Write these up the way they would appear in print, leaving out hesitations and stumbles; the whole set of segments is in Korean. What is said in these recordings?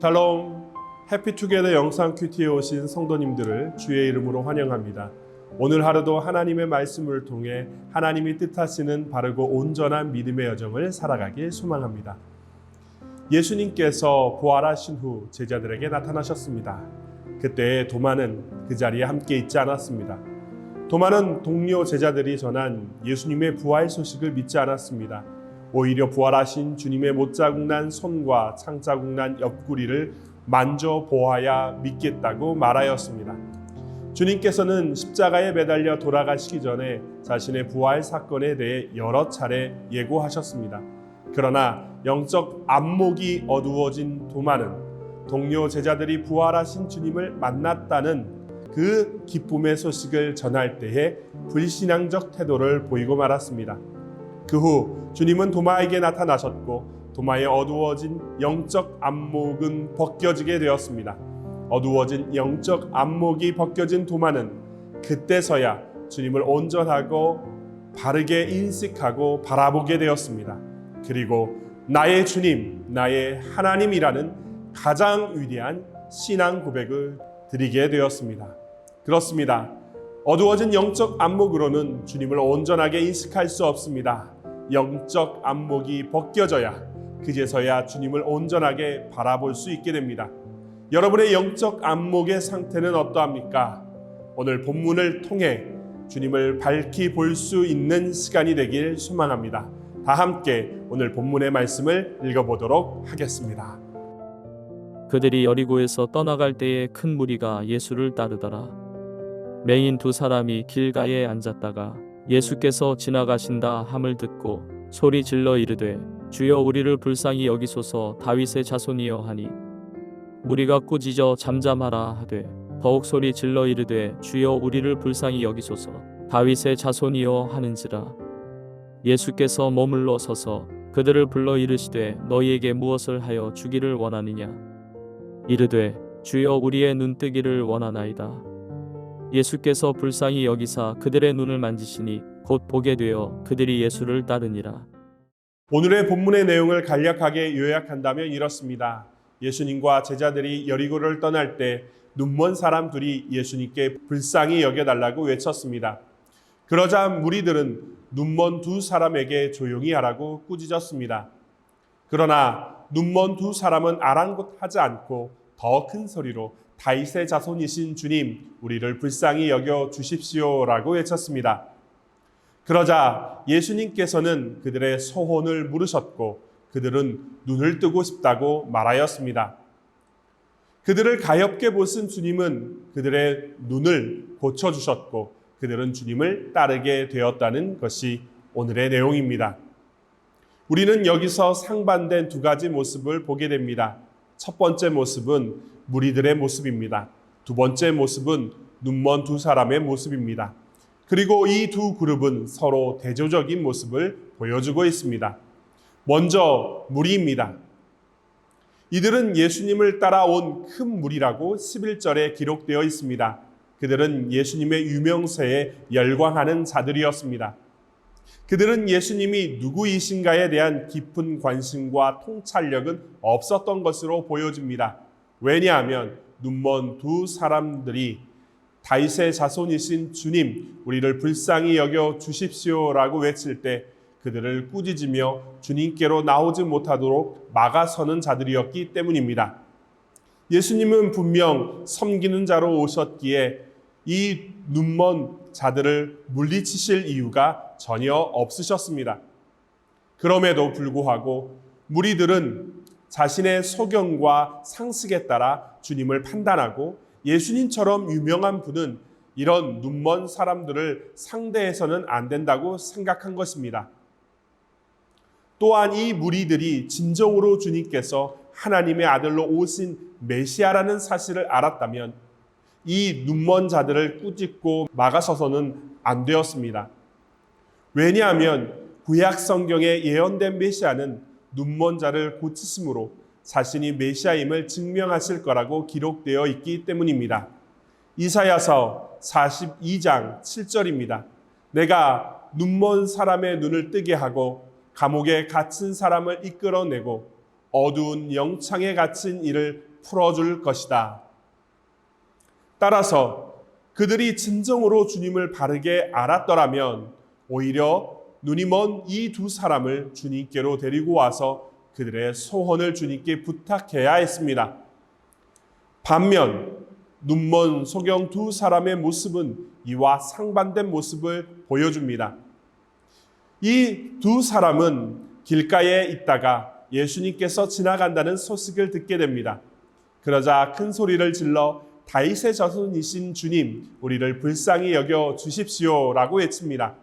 샬롬, 해피투게더 영상 큐티에 오신 성도님들을 주의 이름으로 환영합니다. 오늘 하루도 하나님의 말씀을 통해 하나님이 뜻하시는 바르고 온전한 믿음의 여정을 살아가길 소망합니다. 예수님께서 부활하신 후 제자들에게 나타나셨습니다. 그때 도마는 그 자리에 함께 있지 않았습니다. 도마는 동료 제자들이 전한 예수님의 부활 소식을 믿지 않았습니다. 오히려 부활하신 주님의 못자국난 손과 창자국난 옆구리를 만져 보아야 믿겠다고 말하였습니다. 주님께서는 십자가에 매달려 돌아가시기 전에 자신의 부활 사건에 대해 여러 차례 예고하셨습니다. 그러나 영적 안목이 어두워진 도마는 동료 제자들이 부활하신 주님을 만났다는 그 기쁨의 소식을 전할 때에 불신앙적 태도를 보이고 말았습니다. 그 후 주님은 도마에게 나타나셨고 도마의 어두워진 영적 안목은 벗겨지게 되었습니다. 어두워진 영적 안목이 벗겨진 도마는 그때서야 주님을 온전하고 바르게 인식하고 바라보게 되었습니다. 그리고 나의 주님, 나의 하나님이라는 가장 위대한 신앙 고백을 드리게 되었습니다. 그렇습니다. 어두워진 영적 안목으로는 주님을 온전하게 인식할 수 없습니다. 영적 안목이 벗겨져야 그제서야 주님을 온전하게 바라볼 수 있게 됩니다. 여러분의 영적 안목의 상태는 어떠합니까? 오늘 본문을 통해 주님을 밝히 볼 수 있는 시간이 되길 소망합니다. 다 함께 오늘 본문의 말씀을 읽어보도록 하겠습니다. 그들이 여리고에서 떠나갈 때에 큰 무리가 예수를 따르더라. 맹인 두 사람이 길가에 앉았다가 예수께서 지나가신다 함을 듣고 소리 질러 이르되 주여 우리를 불쌍히 여기소서 다윗의 자손이여 하니 무리가 꾸짖어 잠잠하라 하되 더욱 소리 질러 이르되 주여 우리를 불쌍히 여기소서 다윗의 자손이여 하는지라. 예수께서 머물러 서서 그들을 불러 이르시되 너희에게 무엇을 하여 주기를 원하느냐. 이르되 주여 우리의 눈뜨기를 원하나이다. 예수께서 불쌍히 여기사 그들의 눈을 만지시니 곧 보게 되어 그들이 예수를 따르니라. 오늘의 본문의 내용을 간략하게 요약한다면 이렇습니다. 예수님과 제자들이 여리고를 떠날 때 눈먼 사람 둘이 예수님께 불쌍히 여겨달라고 외쳤습니다. 그러자 무리들은 눈먼 두 사람에게 조용히 하라고 꾸짖었습니다. 그러나 눈먼 두 사람은 아랑곳하지 않고 더 큰 소리로 다윗의 자손이신 주님, 우리를 불쌍히 여겨 주십시오라고 외쳤습니다. 그러자 예수님께서는 그들의 소원을 물으셨고 그들은 눈을 뜨고 싶다고 말하였습니다. 그들을 가엾게 보신 주님은 그들의 눈을 고쳐주셨고 그들은 주님을 따르게 되었다는 것이 오늘의 내용입니다. 우리는 여기서 상반된 두 가지 모습을 보게 됩니다. 첫 번째 모습은 무리들의 모습입니다. 두 번째 모습은 눈먼 두 사람의 모습입니다. 그리고 이 두 그룹은 서로 대조적인 모습을 보여주고 있습니다. 먼저 무리입니다. 이들은 예수님을 따라온 큰 무리라고 11절에 기록되어 있습니다. 그들은 예수님의 유명세에 열광하는 자들이었습니다. 그들은 예수님이 누구이신가에 대한 깊은 관심과 통찰력은 없었던 것으로 보여집니다. 왜냐하면 눈먼 두 사람들이 다윗의 자손이신 주님, 우리를 불쌍히 여겨 주십시오라고 외칠 때 그들을 꾸짖으며 주님께로 나오지 못하도록 막아서는 자들이었기 때문입니다. 예수님은 분명 섬기는 자로 오셨기에 이 눈먼 자들을 물리치실 이유가 전혀 없으셨습니다. 그럼에도 불구하고 무리들은 자신의 소견과 상식에 따라 주님을 판단하고 예수님처럼 유명한 분은 이런 눈먼 사람들을 상대해서는 안 된다고 생각한 것입니다. 또한 이 무리들이 진정으로 주님께서 하나님의 아들로 오신 메시아라는 사실을 알았다면 이 눈먼 자들을 꾸짖고 막아서서는 안 되었습니다. 왜냐하면 구약 성경에 예언된 메시아는 눈먼 자를 고치심으로 자신이 메시아임을 증명하실 거라고 기록되어 있기 때문입니다. 이사야서 42장 7절입니다. 내가 눈먼 사람의 눈을 뜨게 하고 감옥에 갇힌 사람을 이끌어내고 어두운 영창에 갇힌 이를 풀어줄 것이다. 따라서 그들이 진정으로 주님을 바르게 알았더라면 오히려 눈이 먼 이 두 사람을 주님께로 데리고 와서 그들의 소원을 주님께 부탁해야 했습니다. 반면 눈먼 소경 두 사람의 모습은 이와 상반된 모습을 보여줍니다. 이 두 사람은 길가에 있다가 예수님께서 지나간다는 소식을 듣게 됩니다. 그러자 큰 소리를 질러 다윗의 자손이신 주님, 우리를 불쌍히 여겨 주십시오라고 외칩니다.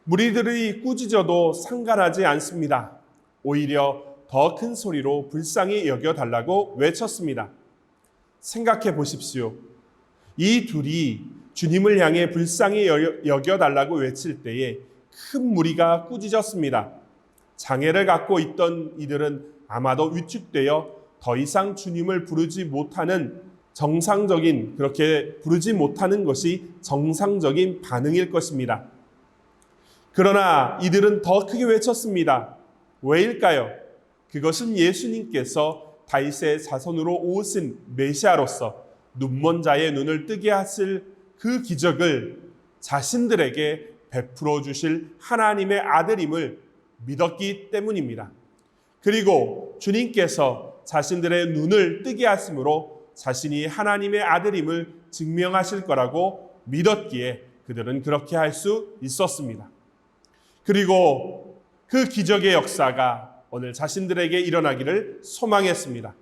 무리들이 꾸짖어도 상관하지 않습니다. 오히려 더 큰 소리로 불쌍히 여겨달라고 외쳤습니다. 생각해 보십시오. 이 둘이 주님을 향해 불쌍히 여겨달라고 외칠 때에 큰 무리가 꾸짖었습니다. 장애를 갖고 있던 이들은 아마도 위축되어 더 이상 주님을 부르지 못하는 그렇게 부르지 못하는 것이 정상적인 반응일 것입니다. 그러나 이들은 더 크게 외쳤습니다. 왜일까요? 그것은 예수님께서 다윗의 자손으로 오신 메시아로서 눈먼 자의 눈을 뜨게 하실 그 기적을 자신들에게 베풀어 주실 하나님의 아들임을 믿었기 때문입니다. 그리고 주님께서 자신들의 눈을 뜨게 하심으로 자신이 하나님의 아들임을 증명하실 거라고 믿었기에 그들은 그렇게 할 수 있었습니다. 그리고 그 기적의 역사가 오늘 자신들에게 일어나기를 소망했습니다.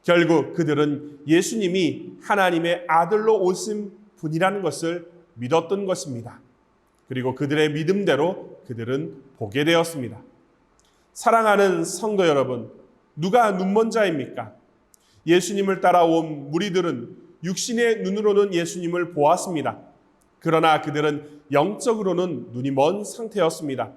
결국 그들은 예수님이 하나님의 아들로 오신 분이라는 것을 믿었던 것입니다. 그리고 그들의 믿음대로 그들은 보게 되었습니다. 사랑하는 성도 여러분, 누가 눈먼 자입니까? 예수님을 따라온 무리들은 육신의 눈으로는 예수님을 보았습니다. 그러나 그들은 영적으로는 눈이 먼 상태였습니다.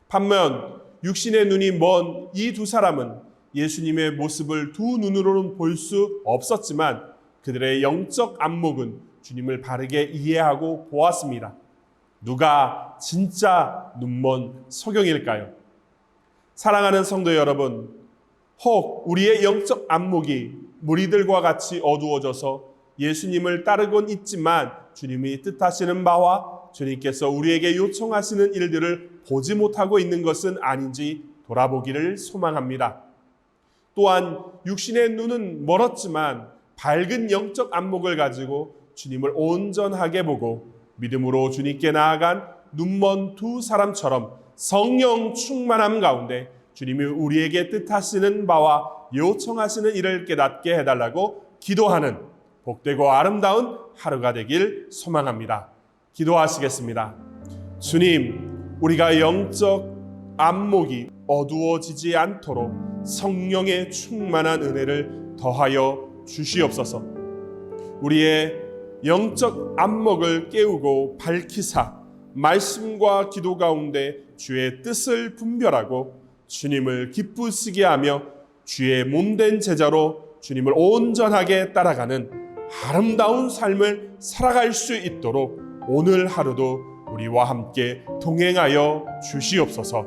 반면 육신의 눈이 먼 이 두 사람은 예수님의 모습을 두 눈으로는 볼 수 없었지만 그들의 영적 안목은 주님을 바르게 이해하고 보았습니다. 누가 진짜 눈먼 소경일까요? 사랑하는 성도 여러분, 혹 우리의 영적 안목이 무리들과 같이 어두워져서 예수님을 따르곤 있지만 주님이 뜻하시는 바와 주님께서 우리에게 요청하시는 일들을 보지 못하고 있는 것은 아닌지 돌아보기를 소망합니다. 또한 육신의 눈은 멀었지만 밝은 영적 안목을 가지고 주님을 온전하게 보고 믿음으로 주님께 나아간 눈먼 두 사람처럼 성령 충만함 가운데 주님이 우리에게 뜻하시는 바와 요청하시는 일을 깨닫게 해달라고 기도하는 복되고 아름다운 하루가 되길 소망합니다. 기도하시겠습니다. 주님, 우리가 영적 안목이 어두워지지 않도록 성령의 충만한 은혜를 더하여 주시옵소서. 우리의 영적 안목을 깨우고 밝히사 말씀과 기도 가운데 주의 뜻을 분별하고 주님을 기쁘시게 하며 주의 몸된 제자로 주님을 온전하게 따라가는 아름다운 삶을 살아갈 수 있도록 오늘 하루도 우리와 함께 동행하여 주시옵소서.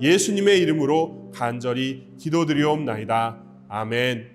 예수님의 이름으로 간절히 기도드리옵나이다. 아멘.